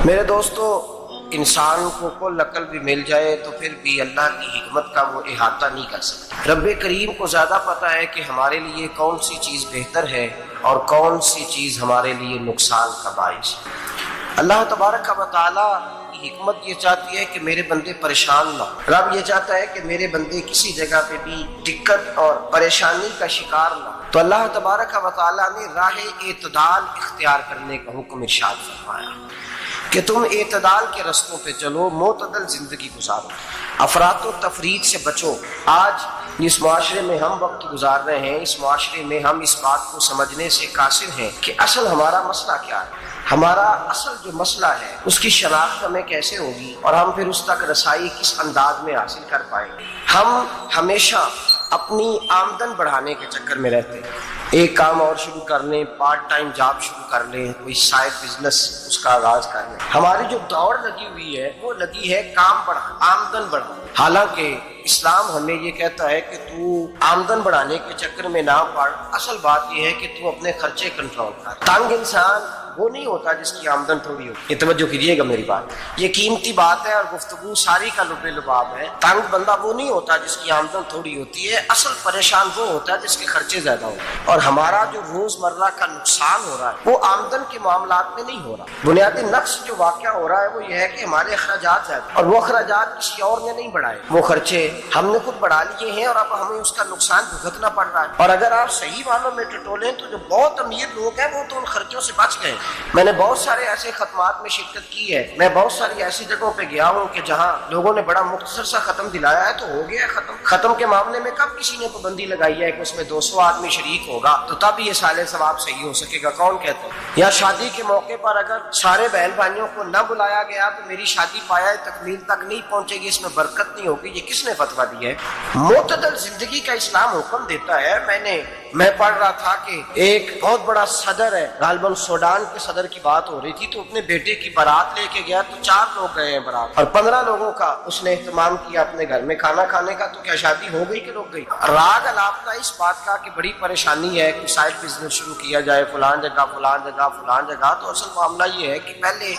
میرے دوستو، انسان کو کل عقل بھی مل جائے تو پھر بھی اللہ کی حکمت کا وہ احاطہ نہیں کر سکتا۔ رب کریم کو زیادہ پتہ ہے کہ ہمارے لیے کون سی چیز بہتر ہے اور کون سی چیز ہمارے لیے نقصان کا باعث ہے۔ اللہ تبارک و تعالی کی حکمت یہ چاہتی ہے کہ میرے بندے پریشان نہ ہو۔ رب یہ چاہتا ہے کہ میرے بندے کسی جگہ پہ بھی دقت اور پریشانی کا شکار نہ ہو۔ تو اللہ تبارک و تعالی نے راہ اعتدال اختیار کرنے کا حکم ارشاد فرمایا کہ تم اعتدال کے رستوں پہ چلو، معتدل زندگی گزارو، افراط و تفریط سے بچو۔ آج جس معاشرے میں ہم وقت گزار رہے ہیں، اس معاشرے میں ہم اس بات کو سمجھنے سے قاصر ہیں کہ اصل ہمارا مسئلہ کیا ہے، ہمارا اصل جو مسئلہ ہے اس کی شناخت ہمیں کیسے ہوگی اور ہم پھر اس تک رسائی کس انداز میں حاصل کر پائیں گے۔ ہم ہمیشہ اپنی آمدن بڑھانے کے چکر میں رہتے ہیں، ایک کام اور شروع کر لیں، پارٹ ٹائم جاب شروع کر لیں، کوئی سائڈ بزنس اس کا آغاز کر لیں۔ ہماری جو دوڑ لگی ہوئی ہے وہ لگی ہے کام بڑھا، آمدن بڑھا۔ حالانکہ اسلام ہمیں یہ کہتا ہے کہ تو آمدن بڑھانے کے چکر میں نہ پڑ، اصل بات یہ ہے کہ تو اپنے خرچے کنٹرول کر۔ تنگ انسان وہ نہیں ہوتا جس کی آمدن تھوڑی ہو۔ یہ توجہ کیجیے گا میری بات، یہ قیمتی بات ہے اور گفتگو ساری کا لب لباب ہے۔ تنگ بندہ وہ نہیں ہوتا جس کی آمدن تھوڑی ہوتی ہے، اصل پریشان وہ ہوتا ہے جس کے خرچے زیادہ ہوتے ہیں۔ اور ہمارا جو روزمرہ کا نقصان ہو رہا ہے وہ آمدن کے معاملات میں نہیں ہو رہا۔ بنیادی نقص جو واقعہ ہو رہا ہے وہ یہ ہے کہ ہمارے اخراجات زیادہ، اور وہ اخراجات کسی اور نے نہیں بڑھائے، وہ خرچے ہم نے خود بڑھا لیے ہیں اور اب ہمیں اس کا نقصان بھگتنا پڑ رہا ہے۔ اور اگر آپ صحیح معنوں میں ٹٹولیں تو جو بہت امیر لوگ ہیں وہ تو ان خرچوں سے بچ گئے۔ میں نے بہت سارے ایسے ختمات میں شرکت کی ہے، میں بہت ساری ایسی جگہوں پہ گیا ہوں کہ جہاں لوگوں نے بڑا مختصر سا ختم دلایا ہے تو ہو گیا ہے ختم۔ ختم کے معاملے میں کب کسی نے پابندی لگائی ہے کہ اس میں 200 آدمی شریک ہوگا تو تب یہ سالے ثواب صحیح ہو سکے گا؟ کون کہتا ہے؟ یا شادی کے موقع پر اگر سارے بہن بھائیوں کو نہ بلایا گیا تو میری شادی پایا تکمیل تک نہیں پہنچے گی، اس میں برکت نہیں ہوگی؟ یہ کس نے فتویٰ دیا ہے؟ معتدل زندگی کا اسلام حکم دیتا ہے۔ میں پڑھ رہا تھا کہ ایک بہت بڑا صدر ہے، غالباً سوڈان کے صدر کی بات ہو رہی تھی، تو اپنے بیٹے کی بارات لے کے گیا تو 4 لوگ گئے ہیں بارات، اور 15 لوگوں کا اس نے اہتمام کیا اپنے گھر میں کھانا کھانے کا۔ تو کیا شادی ہو گئی کہ رک گئی؟ راگ الاپتا اس بات کا کہ بڑی پریشانی ہے کہ سائڈ بزنس شروع کیا جائے فلان جگہ فلان جگہ فلان جگہ۔ تو اصل معاملہ یہ ہے کہ پہلے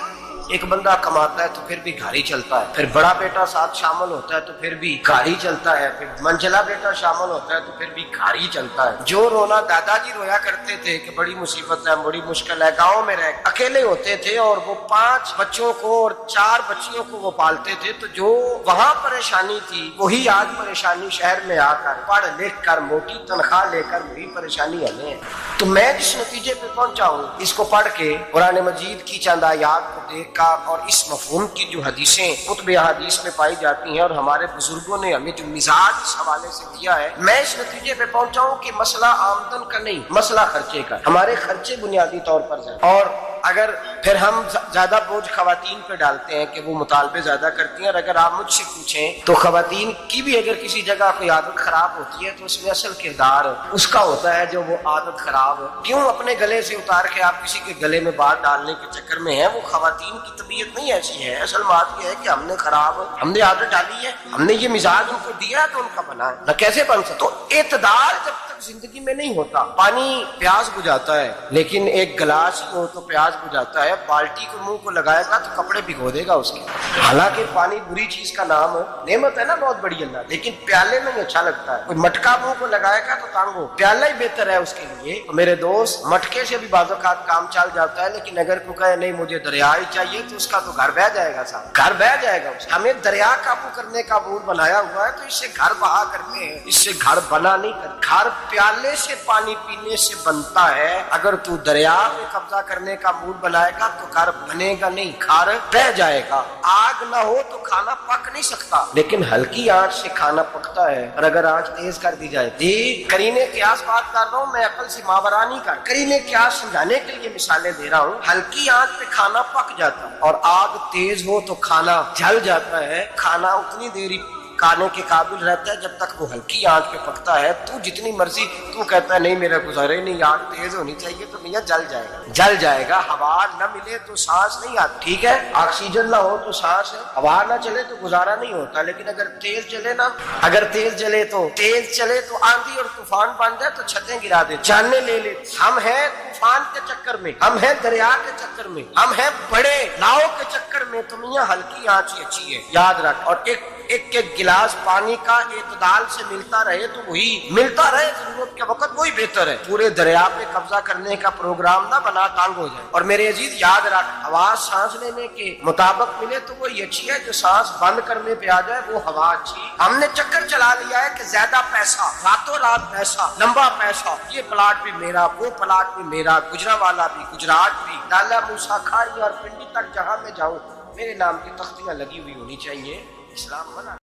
ایک بندہ کماتا ہے تو پھر بھی گھر ہی چلتا ہے، پھر بڑا بیٹا ساتھ شامل ہوتا ہے تو پھر بھی گھر ہی چلتا ہے، پھر منجلا بیٹا شامل ہوتا ہے تو پھر بھی گھر ہی چلتا ہے۔ جو رونا دادا جی رویا کرتے تھے کہ بڑی مصیبت ہے، بڑی مشکل ہے، گاؤں میں رہ اکیلے ہوتے تھے اور وہ 5 بچوں کو اور 4 بچیوں کو وہ پالتے تھے، تو جو وہاں پریشانی تھی وہی آج پریشانی شہر میں آ کر پڑھ لکھ کر موٹی تنخواہ لے کر وہی پریشانی ہمیں ہے۔ تو میں جس نتیجے پہ پہنچا ہوں اس کو پڑھ کے، قرآن مجید کی چند آیات کو دیکھ اور اس مفہوم کی جو حدیثیں کتب احادیث میں پائی جاتی ہیں اور ہمارے بزرگوں نے ہمیں جو مزاج اس حوالے سے دیا ہے، میں اس نتیجے پہ پہنچا ہوں کہ مسئلہ آمدن کا نہیں، مسئلہ خرچے کا۔ ہمارے خرچے بنیادی طور پر زیادہ، اور اگر پھر ہم زیادہ بوجھ خواتین پہ ڈالتے ہیں کہ وہ مطالبے زیادہ کرتی ہیں، اور اگر آپ مجھ سے پوچھیں تو خواتین کی بھی اگر کسی جگہ کوئی عادت خراب ہوتی ہے تو اس میں اصل کردار اس کا ہوتا ہے جو وہ عادت خراب کیوں اپنے گلے سے اتار کے آپ کسی کے گلے میں بات ڈالنے کے چکر میں ہیں۔ وہ خواتین کی طبیعت نہیں ایسی ہے، اصل بات یہ ہے کہ ہم نے عادت ڈالی ہے، ہم نے یہ مزاج ان کو دیا ہے تو ان کا بنا ہے نہ، کیسے بن سکتا؟ تو اعتدال جب تک زندگی میں نہیں ہوتا، پانی پیاس بجھاتا ہے لیکن ایک گلاس ہو تو پیاس بجھاتا ہے، بالٹی کو منہ کو لگائے گا تو کپڑے بھگو دے گا اس کے۔ حالانکہ پانی بری چیز کا نام ہے، نعمت ہے نا بہت بڑی اللہ، لیکن پیالے میں اچھا لگتا ہے۔ کوئی مٹکا منہ کو لگائے گا تو تانگ ہو، پیالہ ہی بہتر ہے اس کے لیے۔ میرے دوست، مٹکے سے بھی بعض اوقات کام چل جاتا ہے، لیکن اگر کوئی کہے نہیں مجھے دریا ہی چاہیے تو اس کا تو گھر بہ جائے گا صاحب، گھر بہ جائے گا۔ ہمیں دریا قابو کرنے کا مور بنایا ہوا ہے تو اس سے گھر بہا کرتے ہیں، اس سے گھر بنا نہیں کرتے۔ گھر پیالے سے پانی پینے سے بنتا ہے، اگر تو دریا میں قبضہ کرنے کا مور بنائے گا تو گھر بنے گا نہیں، گھر بہ جائے گا۔ آگ نہ ہو تو کھانا پک نہیں سکتا، لیکن ہلکی آنچ سے کھانا پکتا ہے، اور اگر آنچ تیز کر دی جائے۔ جی قرینے قیاس بات کر رہا ہوں، میں عقل سے ماورا نہیں کر، قرینے قیاس سمجھانے کے لیے مثالیں دے رہا ہوں۔ ہلکی آنچ پہ کھانا پک جاتا ہے، اور آگ تیز ہو تو کھانا جل جاتا ہے۔ کھانا اتنی دیر کھانے کے قابل رہتا ہے جب تک وہ ہلکی آنچ پہ پکتا ہے۔ تو جتنی مرضی تو کہتا ہے نہیں میرا گزارے نہیں، آگ تیز ہونی چاہیے، تو میاں جل جائے گا، جل جائے گا۔ ہوا نہ ملے تو سانس نہیں آتی، ٹھیک ہے، آکسیجن نہ ہو تو سانس ہے، ہوا نہ چلے تو گزارا نہیں ہوتا، لیکن اگر تیز چلے نا، اگر تیز چلے تو آندھی اور طوفان بن جائے تو چھتیں گرا دے، جانیں لے ہم ہیں طوفان کے چکر میں، ہم ہیں دریا کے چکر میں، ہم ہیں بڑے ناؤ کے چکر میں تو میاں ہلکی آنچ ہی اچھی ہے، یاد رکھ۔ اور ایک گلاس پانی کا اعتدال سے ملتا رہے تو وہی ملتا رہے، ضرورت کے وقت وہی بہتر ہے۔ پورے دریا پہ قبضہ کرنے کا پروگرام نہ بنا، تانگ ہو جائے۔ اور میرے عزیز یاد رکھ، آواز سانس لینے کے مطابق ملے تو وہی اچھی ہے، جو سانس بند کرنے پہ آ جائے وہ ہوا اچھی۔ ہم نے چکر چلا لیا ہے کہ زیادہ پیسہ، راتوں رات پیسہ، لمبا پیسہ، یہ پلاٹ بھی میرا، وہ پلاٹ بھی میرا، گجرانوالا بھی، گجرات بھی، ڈالا موسا کھائی اور پنڈی تک جہاں میں جاؤں میرے نام کی تختیاں لگی ہوئی ہونی چاہیے۔ اسلام منع